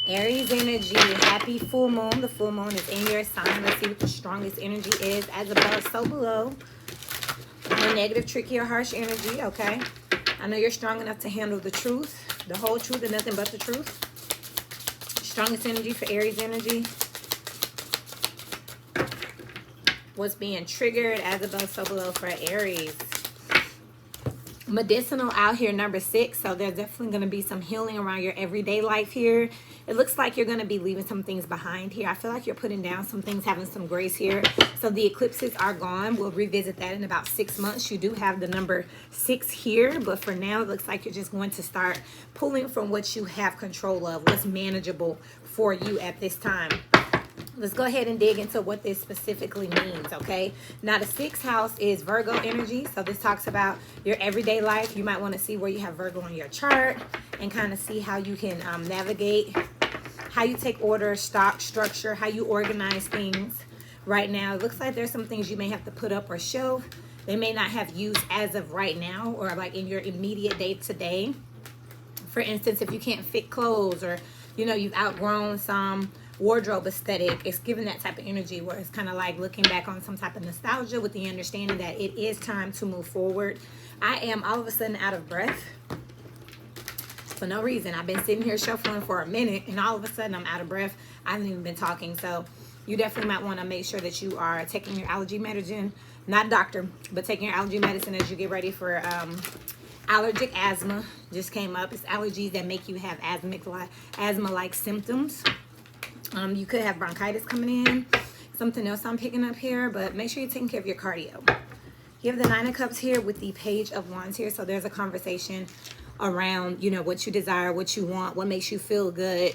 Aries energy, happy full moon. The full moon is in your sign. Let's see what the strongest energy is. As above, so below. No negative, tricky, or harsh energy, okay? I know you're strong enough to handle the truth, the whole truth, and nothing but the truth. Strongest energy for Aries energy. What's being triggered as above, so below for Aries. Medicinal out here, number 6. So there's definitely going to be some healing around your everyday life here. It looks like you're going to be leaving some things behind here. I feel like you're putting down some things, having some grace here. So the eclipses are gone. We'll revisit that in about 6 months. You do have the number 6 here, but for now it looks like you're just going to start pulling from what you have control of, what's manageable for you at this time. Let's go ahead and dig into what this specifically means, okay? Now, the 6th house is Virgo energy. So this talks about your everyday life. You might want to see where you have Virgo on your chart and kind of see how you can navigate, how you take order, stock, structure, how you organize things right now. It looks like there's some things you may have to put up or shelve. They may not have use as of right now or like in your immediate day-to-day. For instance, if you can't fit clothes or, you know, you've outgrown some wardrobe aesthetic, it's giving that type of energy where it's kind of like looking back on some type of nostalgia with the understanding that it is time to move forward. I am all of a sudden out of breath for no reason. I've been sitting here shuffling for a minute and all of a sudden I'm out of breath. I haven't even been talking. So you definitely might want to make sure that you are taking your allergy medicine, not doctor, but taking your allergy medicine as you get ready for allergic asthma. Just came up. It's allergies that make you have asthma-like symptoms. You could have bronchitis coming in, something else I'm picking up here, but make sure you're taking care of your cardio. You have the 9 of Cups here with the Page of Wands here, so there's a conversation around, you know, what you desire, what you want, what makes you feel good.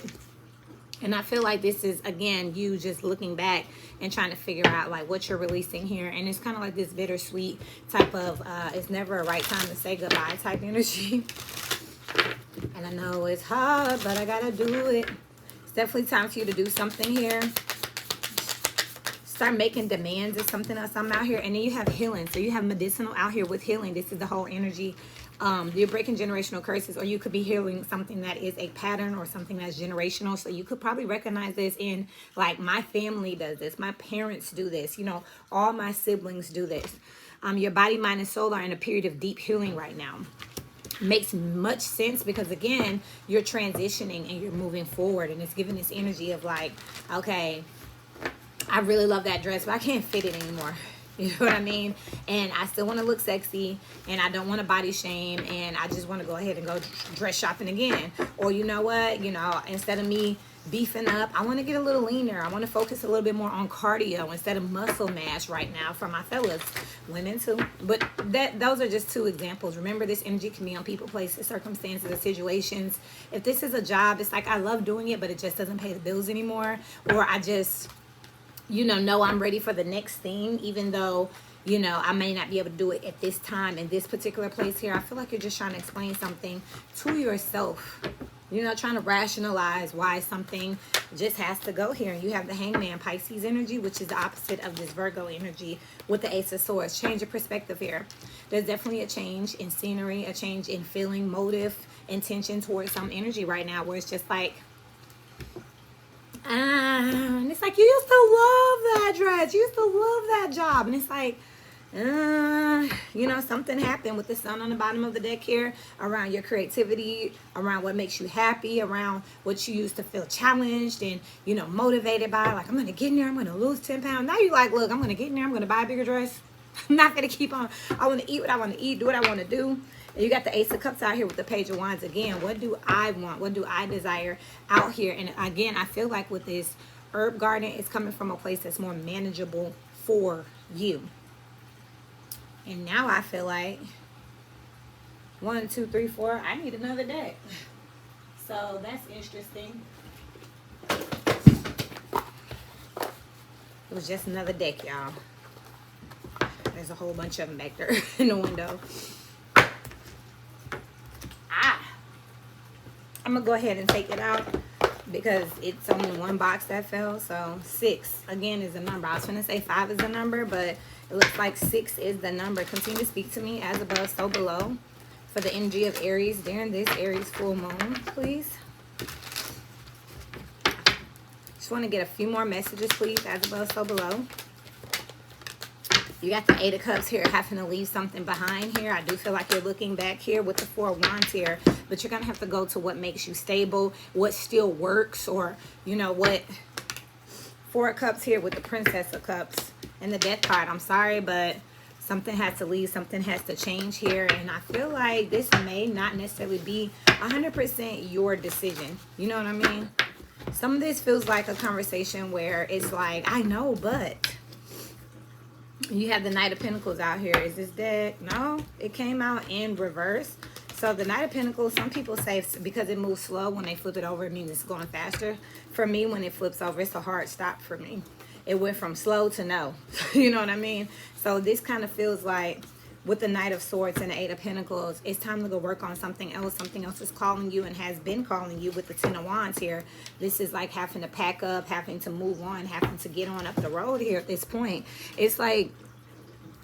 And I feel like this is, again, you just looking back and trying to figure out, like, what you're releasing here. And it's kind of like this bittersweet type of, it's never a right time to say goodbye type energy. And I know it's hard, but I got to do it. It's definitely time for you to do something here. Start making demands or something else. I'm out here. And then you have healing. So you have medicinal out here with healing. This is the whole energy. You're breaking generational curses, or you could be healing something that is a pattern or something that's generational. So you could probably recognize this in, like, my family does this. My parents do this. You know, all my siblings do this. Your body, mind, and soul are in a period of deep healing right now. Makes much sense because, again, you're transitioning and you're moving forward, and it's giving this energy of like, okay, I really love that dress, but I can't fit it anymore. You know what I mean? And I still want to look sexy, and I don't want to body shame, and I just want to go ahead and go dress shopping again. Or you know what? You know, instead of me beefing up, I want to get a little leaner. I want to focus a little bit more on cardio instead of muscle mass right now for my fellas, women too. But those are just 2 examples. Remember, this energy can be on people, places, circumstances, or situations. If this is a job, it's like I love doing it, but it just doesn't pay the bills anymore. Or I just, you know I'm ready for the next thing, even though, you know, I may not be able to do it at this time in this particular place here. I feel like you're just trying to explain something to yourself. You're not trying to rationalize why something just has to go here. And you have the Hangman, Pisces energy, which is the opposite of this Virgo energy with the Ace of Swords. Change your perspective here. There's definitely a change in scenery, a change in feeling, motive, intention towards some energy right now where it's just like, and it's like, you used to love that dress. You used to love that job. And it's like, you know, something happened with the Sun on the bottom of the deck here around your creativity, around what makes you happy, around what you used to feel challenged and, you know, motivated by. Like, I'm going to get in there. I'm going to lose 10 pounds. Now you're like, look, I'm going to get in there. I'm going to buy a bigger dress. I'm not going to keep on. I want to eat what I want to eat, do what I want to do. And you got the Ace of Cups out here with the Page of Wands again. What do I want? What do I desire out here? And again, I feel like with this herb garden, it's coming from a place that's more manageable for you. And now I feel like 1, 2, 3, 4. I need another deck. So that's interesting. It was just another deck, y'all. There's a whole bunch of them back there in the window. I'm going to go ahead and take it out because it's only 1 box that fell. So 6, again, is the number. I was going to say 5 is the number, but it looks like 6 is the number. Continue to speak to me as above, so below. For the energy of Aries during this Aries full moon, please. Just want to get a few more messages, please, as above, so below. You got the Eight of Cups here, having to leave something behind here. I do feel like you're looking back here with the Four of Wands here, but you're going to have to go to what makes you stable, what still works, or, you know, what. Four of Cups here with the Princess of Cups and the Death card. I'm sorry, but something has to leave, something has to change here, and I feel like this may not necessarily be 100% your decision. You know what I mean? Some of this feels like a conversation where it's like, I know, but... You have the Knight of Pentacles out here. Is this deck? No, it came out in reverse. So the Knight of Pentacles, some people say because it moves slow, when they flip it over, it means it's going faster. For me, when it flips over, it's a hard stop for me. It went from slow to no. You know what I mean? So this kind of feels like with the Knight of Swords and the Eight of Pentacles, it's time to go work on something else. Something else is calling you and has been calling you with the Ten of Wands here. This is like having to pack up, having to move on, having to get on up the road here at this point. It's like,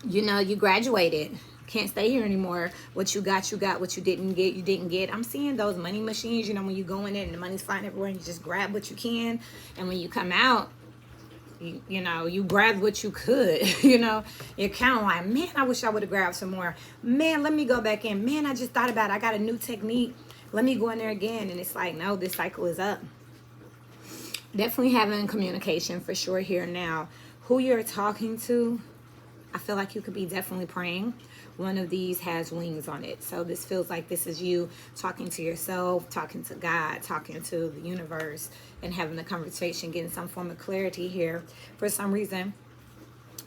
you know, you graduated. Can't stay here anymore. What you got, you got. What you didn't get, you didn't get. I'm seeing those money machines, you know, when you go in it and the money's flying everywhere and you just grab what you can. And when you come out, you know, you grabbed what you could. You know, you're kind of like, man, I wish I would have grabbed some more. Man, let me go back in. Man, I just thought about it. I got a new technique. Let me go in there again. And it's like, no, this cycle is up. Definitely having communication for sure here now. Who you're talking to, I feel like you could be definitely praying. One of these has wings on it. So this feels like this is you talking to yourself, talking to God, talking to the universe, and having a conversation, getting some form of clarity here. For some reason,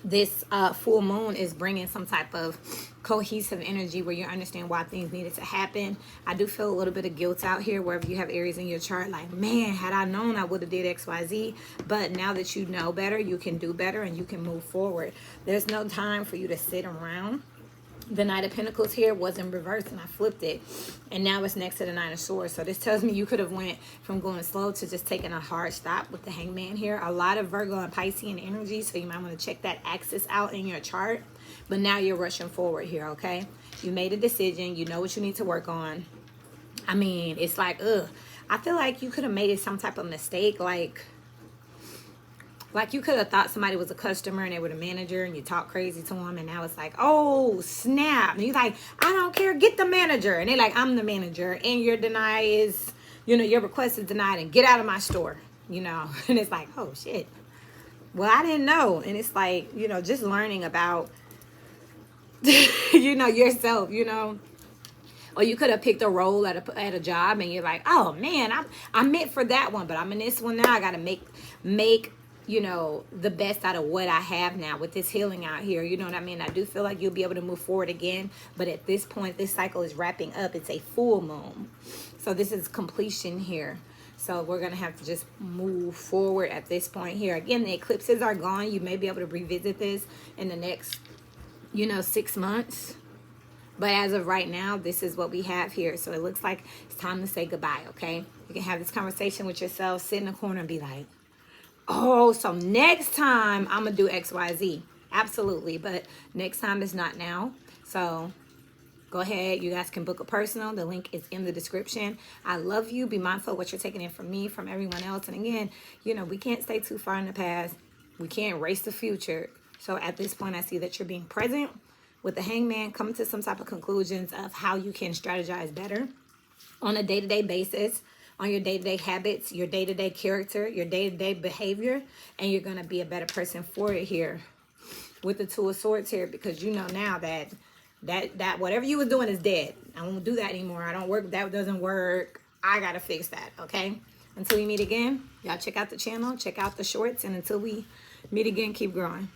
this full moon is bringing some type of cohesive energy where you understand why things needed to happen. I do feel a little bit of guilt out here wherever you have Aries in your chart. Like, man, had I known, I would have did XYZ. But now that you know better, you can do better and you can move forward. There's no time for you to sit around. The Knight of Pentacles here was in reverse and I flipped it. And now it's next to the Nine of Swords. So this tells me you could have went from going slow to just taking a hard stop with the Hangman here. A lot of Virgo and Piscean energy. So you might want to check that axis out in your chart. But now you're rushing forward here, okay? You made a decision. You know what you need to work on. I mean, it's like, ugh. I feel like you could have made it some type of mistake. Like you could have thought somebody was a customer and they were the manager and you talk crazy to them and now it's like, oh, snap. And you're like, I don't care, get the manager. And they're like, I'm the manager and your deny is, you know, your request is denied and get out of my store, you know. And it's like, oh, shit. Well, I didn't know. And it's like, you know, just learning about, you know, yourself, you know. Or you could have picked a role at a job and you're like, oh, man, I'm meant for that one. But I'm in this one now. I got to make you know, the best out of what I have now with this healing out here. You know what I mean? I do feel like you'll be able to move forward again. But at this point, this cycle is wrapping up. It's a full moon. So this is completion here. So we're going to have to just move forward at this point here. Again, the eclipses are gone. You may be able to revisit this in the next, you know, 6 months. But as of right now, this is what we have here. So it looks like it's time to say goodbye, okay? You can have this conversation with yourself, sit in the corner and be like, oh, so next time I'm going to do XYZ. Absolutely. But next time is not now. So go ahead. You guys can book a personal. The link is in the description. I love you. Be mindful of what you're taking in from me, from everyone else. And again, you know, we can't stay too far in the past. We can't race the future. So at this point, I see that you're being present with the Hangman, coming to some type of conclusions of how you can strategize better on a day-to-day basis, on your day-to-day habits, your day-to-day character, your day-to-day behavior, and you're going to be a better person for it here with the Two of Swords here, because you know now that whatever you was doing is dead. I won't do that anymore. I don't work. That doesn't work. I got to fix that, okay? Until we meet again, y'all check out the channel, check out the shorts, and until we meet again, keep growing.